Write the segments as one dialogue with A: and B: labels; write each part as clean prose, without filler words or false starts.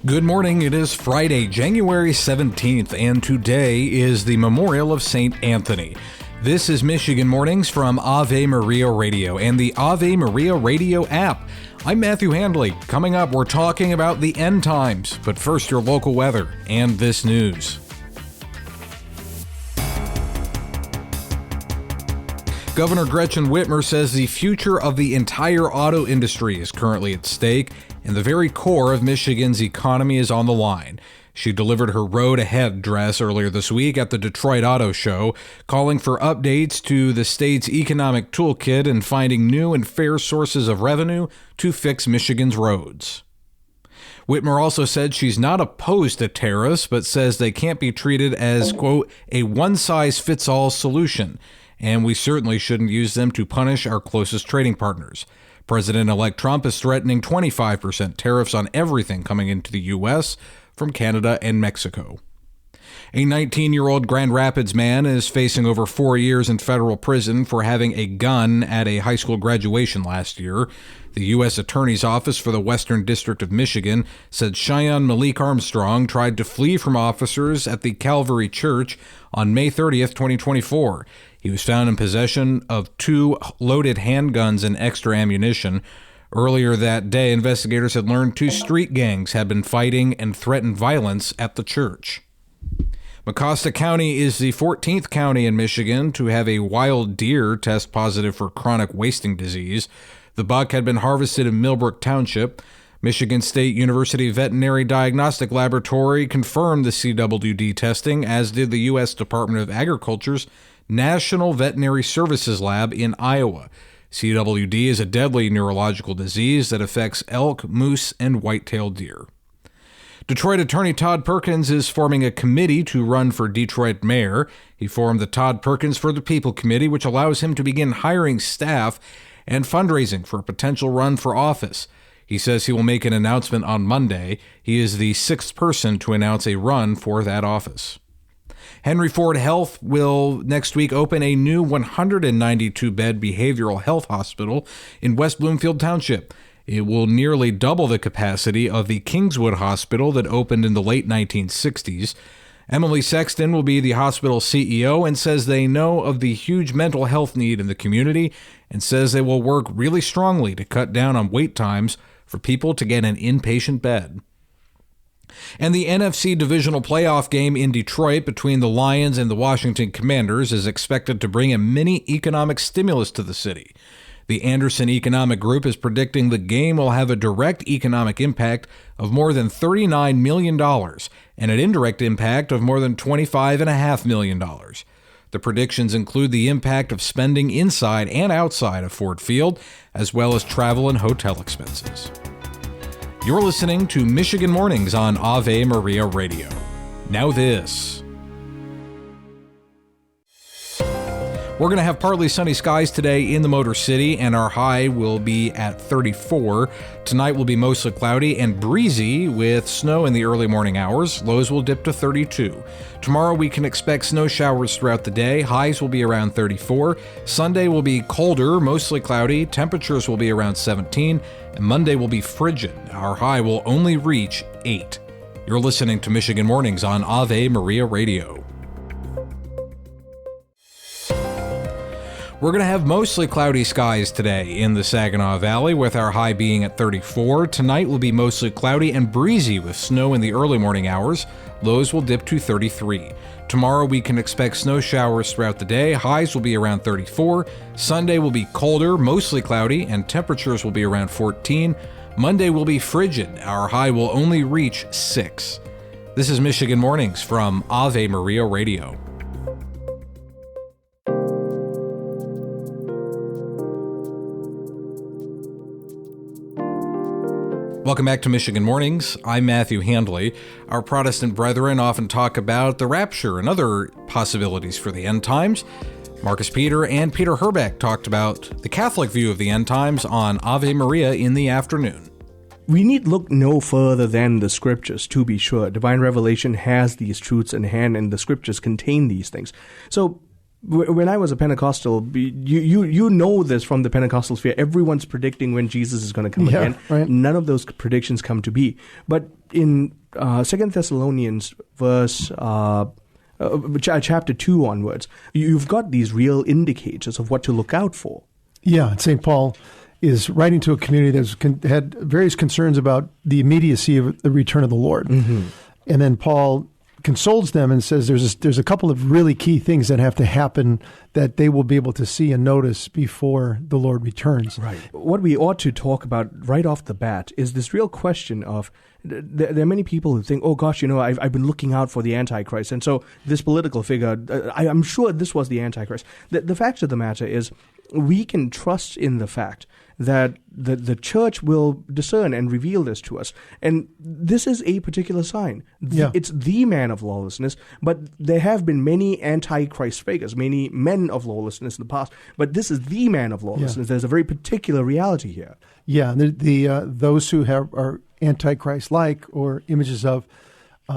A: Good morning. It is Friday, January 17th, and today is the Memorial of St. Anthony. This is Michigan Mornings from Ave Maria Radio and the Ave Maria Radio app. I'm Matthew Handley. Coming up, we're talking about the end times, but first your local weather and this news. Governor Gretchen Whitmer says the future of the entire auto industry is currently at stake, and the very core of Michigan's economy is on the line. She delivered her Road Ahead address earlier this week at the Detroit Auto Show, calling for updates to the state's economic toolkit and finding new and fair sources of revenue to fix Michigan's roads. Whitmer also said she's not opposed to tariffs, but says they can't be treated as, quote, a one-size-fits-all solution, and we certainly shouldn't use them to punish our closest trading partners. President-elect Trump is threatening 25% tariffs on everything coming into the U.S. from Canada and Mexico. A 19-year-old Grand Rapids man is facing over 4 years in federal prison for having a gun at a high school graduation last year. The U.S. Attorney's Office for the Western District of Michigan said Cheyenne Malik Armstrong tried to flee from officers at the Calvary Church on May 30th, 2024. He was found in possession of 2 loaded handguns and extra ammunition. Earlier that day, investigators had learned 2 street gangs had been fighting and threatened violence at the church. Mecosta County is the 14th county in Michigan to have a wild deer test positive for chronic wasting disease. The buck had been harvested in Millbrook Township. Michigan State University Veterinary Diagnostic Laboratory confirmed the CWD testing, as did the U.S. Department of Agriculture's National Veterinary Services Lab in Iowa. CWD is a deadly neurological disease that affects elk, moose, and white-tailed deer. Detroit Attorney Todd Perkins is forming a committee to run for Detroit mayor. He formed the Todd Perkins for the People Committee, which allows him to begin hiring staff and fundraising for a potential run for office. He says he will make an announcement on Monday. He is the 6th person to announce a run for that office. Henry Ford Health will next week open a new 192-bed behavioral health hospital in West Bloomfield Township. It will nearly double the capacity of the Kingswood Hospital that opened in the late 1960s. Emily Sexton will be the hospital's CEO and says they know of the huge mental health need in the community and says they will work really strongly to cut down on wait times for people to get an inpatient bed. And the NFC divisional playoff game in Detroit between the Lions and the Washington Commanders is expected to bring a mini economic stimulus to the city. The Anderson Economic Group is predicting the game will have a direct economic impact of more than $39 million and an indirect impact of more than $25.5 million. The predictions include the impact of spending inside and outside of Ford Field, as well as travel and hotel expenses. You're listening to Michigan Mornings on Ave Maria Radio. Now this. We're going to have partly sunny skies today in the Motor City, and our high will be at 34. Tonight will be mostly cloudy and breezy with snow in the early morning hours. Lows will dip to 32. Tomorrow we can expect snow showers throughout the day. Highs will be around 34. Sunday will be colder, mostly cloudy. Temperatures will be around 17. And Monday will be frigid. Our high will only reach 8. You're listening to Michigan Mornings on Ave Maria Radio. We're going to have mostly cloudy skies today in the Saginaw Valley, with our high being at 34. Tonight will be mostly cloudy and breezy with snow in the early morning hours. Lows will dip to 33. Tomorrow we can expect snow showers throughout the day. Highs will be around 34. Sunday will be colder, mostly cloudy, and temperatures will be around 14. Monday will be frigid. Our high will only reach 6. This is Michigan Mornings from Ave Maria Radio. Welcome back to Michigan Mornings. I'm Matthew Handley. Our Protestant brethren often talk about the rapture and other possibilities for the end times. Marcus Peter and Peter Herbeck talked about the Catholic view of the end times on Ave Maria in the afternoon.
B: We need look no further than the scriptures, to be sure. Divine revelation has these truths in hand, and the scriptures contain these things. So When I was a Pentecostal, you know this from the Pentecostal sphere. Everyone's predicting when Jesus is going to come again.
C: Right.
B: None of those predictions come to be. But in 2 Thessalonians verse chapter 2 onwards, you've got these real indicators of what to look out for.
C: Yeah, St. Paul is writing to a community that's had various concerns about the immediacy of the return of the Lord. Mm-hmm. And then Paul consoles them and says there's a couple of really key things that have to happen that they will be able to see and notice before the Lord returns.
B: Right. What we ought to talk about right off the bat is this real question of there are many people who think, oh gosh, I've been looking out for the Antichrist, and so this political figure, I'm sure this was the Antichrist. The fact of the matter is, we can trust in the fact that the church will discern and reveal this to us. And this is a particular sign.
C: Yeah.
B: It's the man of lawlessness, but there have been many Antichrist figures, many men of lawlessness in the past, but this is the man of lawlessness. Yeah. There's a very particular reality here.
C: Yeah, those who are Antichrist-like or images of,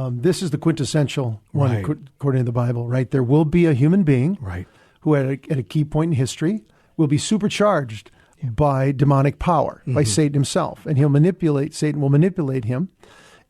C: this is the quintessential one, right, according to the Bible, right? There will be a human being,
B: right,
C: who at a key point in history will be supercharged by demonic power, by Satan himself. And Satan will manipulate him.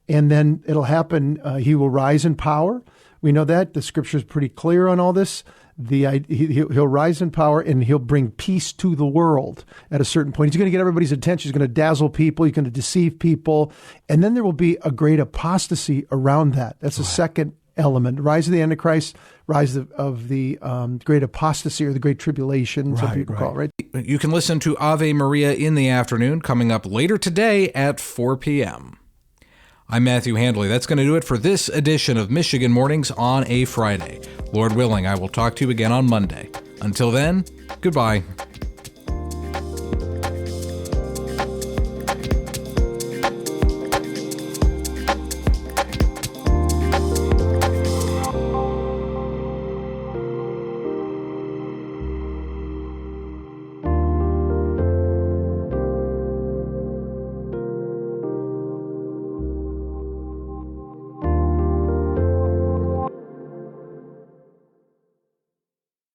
C: And then it'll happen, he will rise in power. We know that. The scripture is pretty clear on all this. He'll rise in power and he'll bring peace to the world at a certain point. He's going to get everybody's attention. He's going to dazzle people. He's going to deceive people. And then there will be a great apostasy around that. That's the second element. Rise of the Antichrist, rise of the great apostasy or the great tribulation, some people call it, right?
A: You can listen to Ave Maria in the afternoon coming up later today at 4 p.m. I'm Matthew Handley. That's going to do it for this edition of Michigan Mornings on a Friday. Lord willing, I will talk to you again on Monday. Until then, goodbye.